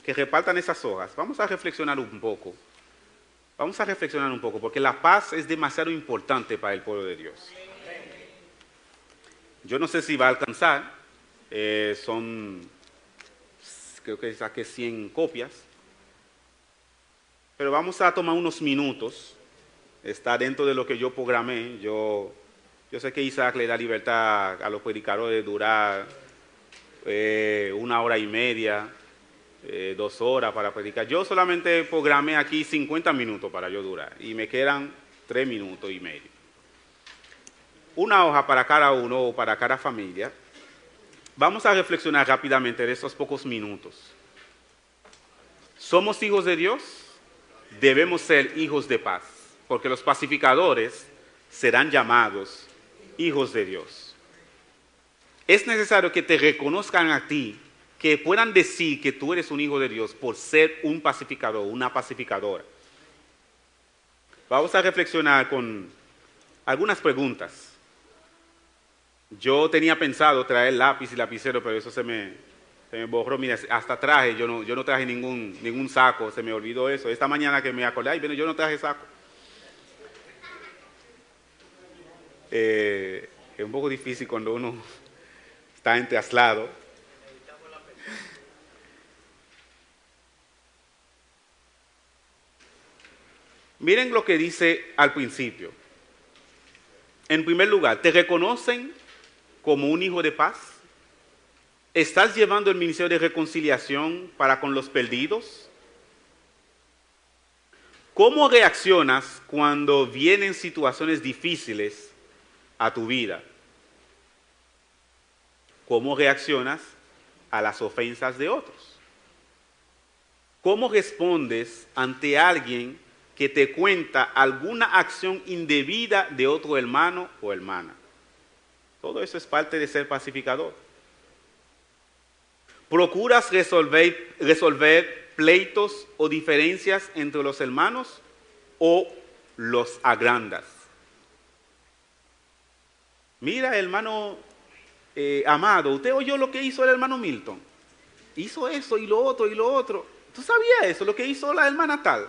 que repartan esas hojas. Vamos a reflexionar un poco. Porque la paz es demasiado importante para el pueblo de Dios. Yo no sé si va a alcanzar, creo que saqué 100 copias, pero vamos a tomar unos minutos. Está dentro de lo que yo programé. Yo sé que Isaac le da libertad a los predicadores de durar 1 hora y media, 2 horas para predicar. Yo solamente programé aquí 50 minutos para yo durar y me quedan 3 minutos y medio. Una hoja para cada uno o para cada familia. Vamos a reflexionar rápidamente de estos pocos minutos. ¿Somos hijos de Dios? Debemos ser hijos de paz, porque los pacificadores serán llamados hijos de Dios. Es necesario que te reconozcan a ti, que puedan decir que tú eres un hijo de Dios por ser un pacificador, una pacificadora. Vamos a reflexionar con algunas preguntas. Yo tenía pensado traer lápiz y lapicero, pero eso se me borró. Mira, hasta traje, yo no traje ningún saco, se me olvidó eso. Esta mañana que me acordé, bueno, yo no traje saco. Es un poco difícil cuando uno está en traslado. Miren lo que dice al principio. En primer lugar, ¿te reconocen como un hijo de paz? ¿Estás llevando el ministerio de reconciliación para con los perdidos? ¿Cómo reaccionas cuando vienen situaciones difíciles a tu vida? ¿Cómo reaccionas a las ofensas de otros? ¿Cómo respondes ante alguien que te cuenta alguna acción indebida de otro hermano o hermana? Todo eso es parte de ser pacificador. ¿Procuras resolver pleitos o diferencias entre los hermanos o los agrandas? Mira, hermano Amado, ¿usted oyó lo que hizo el hermano Milton? Hizo eso y lo otro y lo otro. ¿Tú sabías eso, lo que hizo la hermana tal?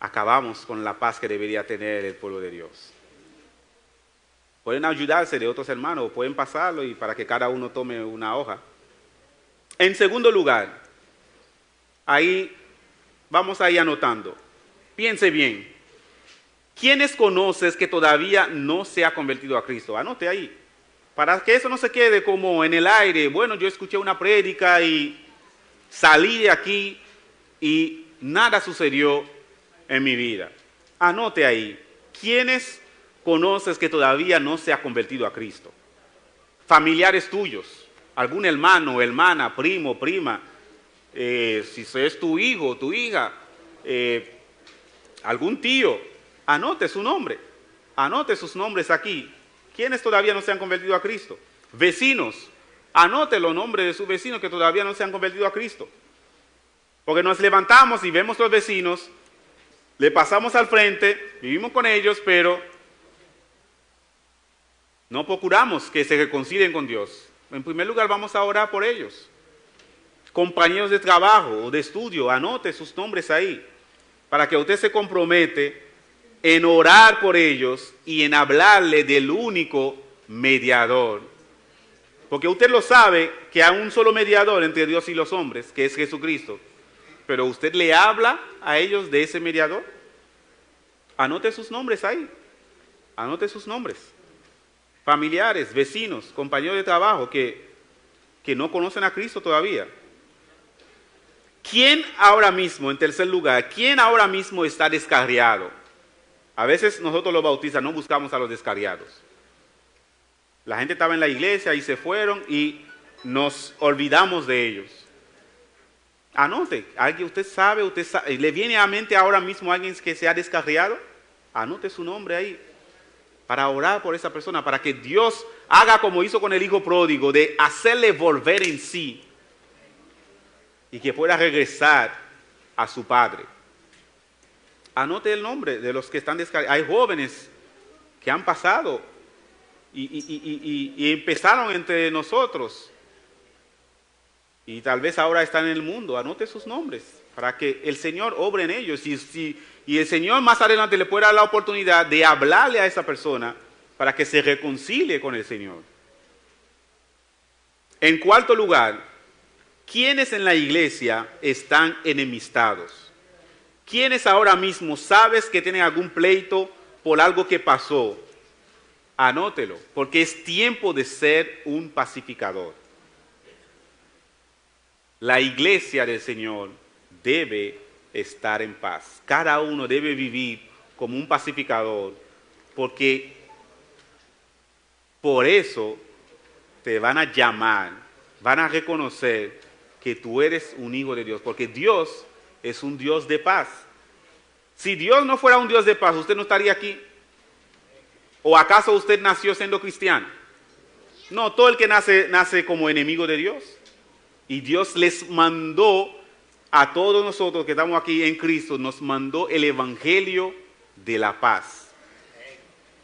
Acabamos con la paz que debería tener el pueblo de Dios. Pueden ayudarse de otros hermanos, pueden pasarlo y para que cada uno tome una hoja. En segundo lugar, ahí vamos a ir anotando. Piense bien. ¿Quiénes conoces que todavía no se ha convertido a Cristo? Anote ahí. Para que eso no se quede como en el aire. Bueno, yo escuché una prédica y salí de aquí y nada sucedió en mi vida. Anote ahí. ¿Quiénes conoces que todavía no se ha convertido a Cristo? Familiares tuyos, algún hermano, hermana, primo, prima, si es tu hijo, tu hija, algún tío, anote su nombre, anote sus nombres aquí. ¿Quiénes todavía no se han convertido a Cristo? Vecinos, anote los nombres de sus vecinos que todavía no se han convertido a Cristo. Porque nos levantamos y vemos los vecinos, le pasamos al frente, vivimos con ellos, pero no procuramos que se reconcilien con Dios. En primer lugar, vamos a orar por ellos. Compañeros de trabajo o de estudio, anote sus nombres ahí, para que usted se compromete en orar por ellos y en hablarle del único mediador. Porque usted lo sabe que hay un solo mediador entre Dios y los hombres, que es Jesucristo. Pero usted le habla a ellos de ese mediador. Anote sus nombres ahí. Anote sus nombres. Familiares, vecinos, compañeros de trabajo que no conocen a Cristo todavía. ¿Quién ahora mismo, en tercer lugar, quién ahora mismo está descarriado? A veces nosotros los bautistas no buscamos a los descarriados. La gente estaba en la iglesia y se fueron y nos olvidamos de ellos. Anote, alguien usted sabe, ¿le viene a mente ahora mismo alguien que se ha descarriado? Anote su nombre ahí para orar por esa persona, para que Dios haga como hizo con el hijo pródigo, de hacerle volver en sí y que pueda regresar a su padre. Anote el nombre de los que están descargados. Hay jóvenes que han pasado y empezaron entre nosotros y tal vez ahora están en el mundo. Anote sus nombres para que el Señor obre en ellos y el Señor más adelante le pueda dar la oportunidad de hablarle a esa persona para que se reconcilie con el Señor. En cuarto lugar, ¿quiénes en la iglesia están enemistados? ¿Quiénes ahora mismo sabes que tienen algún pleito por algo que pasó? Anótelo, porque es tiempo de ser un pacificador. La iglesia del Señor debe estar en paz. Cada uno debe vivir como un pacificador, porque por eso te van a llamar, van a reconocer que tú eres un hijo de Dios, porque Dios es un Dios de paz. Si Dios no fuera un Dios de paz, ¿usted no estaría aquí? ¿O acaso usted nació siendo cristiano? No, todo el que nace como enemigo de Dios. Y Dios les mandó a todos nosotros que estamos aquí en Cristo, nos mandó el evangelio de la paz.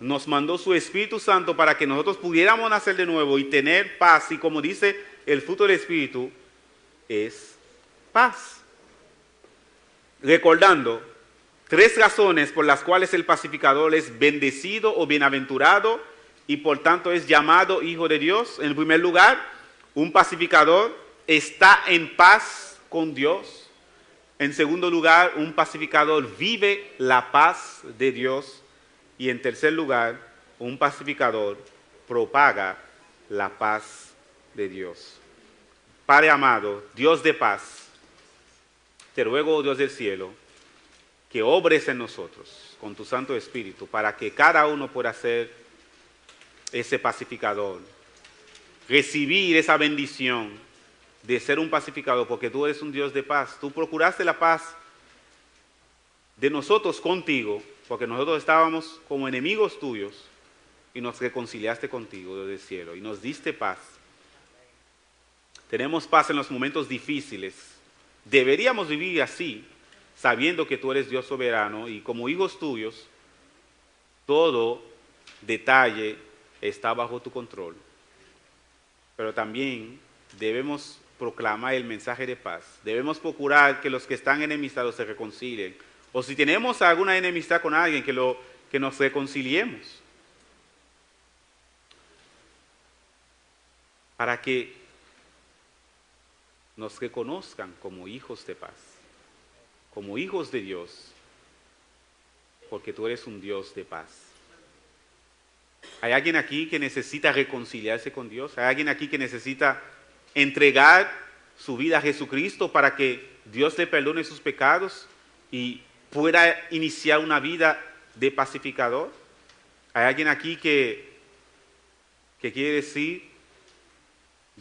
Nos mandó su Espíritu Santo para que nosotros pudiéramos nacer de nuevo y tener paz. Y como dice el fruto del Espíritu, es paz. Recordando 3 razones por las cuales el pacificador es bendecido o bienaventurado y por tanto es llamado hijo de Dios. En primer lugar, un pacificador está en paz con Dios. En segundo lugar, un pacificador vive la paz de Dios. Y en tercer lugar, un pacificador propaga la paz de Dios. Padre amado, Dios de paz, te ruego, oh Dios del cielo, que obres en nosotros con tu Santo Espíritu para que cada uno pueda ser ese pacificador, recibir esa bendición de ser un pacificador, porque tú eres un Dios de paz. Tú procuraste la paz de nosotros contigo, porque nosotros estábamos como enemigos tuyos y nos reconciliaste contigo desde el cielo y nos diste paz. Tenemos paz en los momentos difíciles. Deberíamos vivir así, sabiendo que tú eres Dios soberano y como hijos tuyos, todo detalle está bajo tu control. Pero también debemos proclamar el mensaje de paz. Debemos procurar que los que están enemistados se reconcilien. O si tenemos alguna enemistad con alguien, que nos reconciliemos. Para que nos reconozcan como hijos de paz, como hijos de Dios, porque tú eres un Dios de paz. ¿Hay alguien aquí que necesita reconciliarse con Dios? ¿Hay alguien aquí que necesita entregar su vida a Jesucristo para que Dios le perdone sus pecados y pueda iniciar una vida de pacificador? ¿Hay alguien aquí que quiere decir,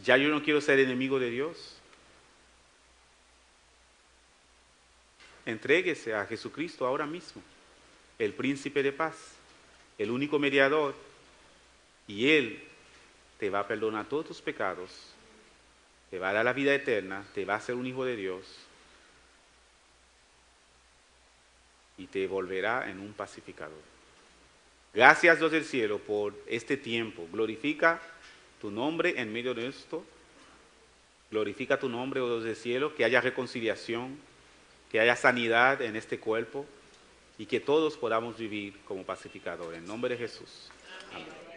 ya yo no quiero ser enemigo de Dios? Entréguese a Jesucristo ahora mismo, el príncipe de paz, el único mediador, y Él te va a perdonar todos tus pecados, te va a dar la vida eterna, te va a hacer un hijo de Dios y te volverá en un pacificador. Gracias, Dios del cielo, por este tiempo. Glorifica tu nombre en medio de esto. Glorifica tu nombre, oh Dios del cielo, que haya reconciliación, que haya sanidad en este cuerpo y que todos podamos vivir como pacificadores. En nombre de Jesús. Amén.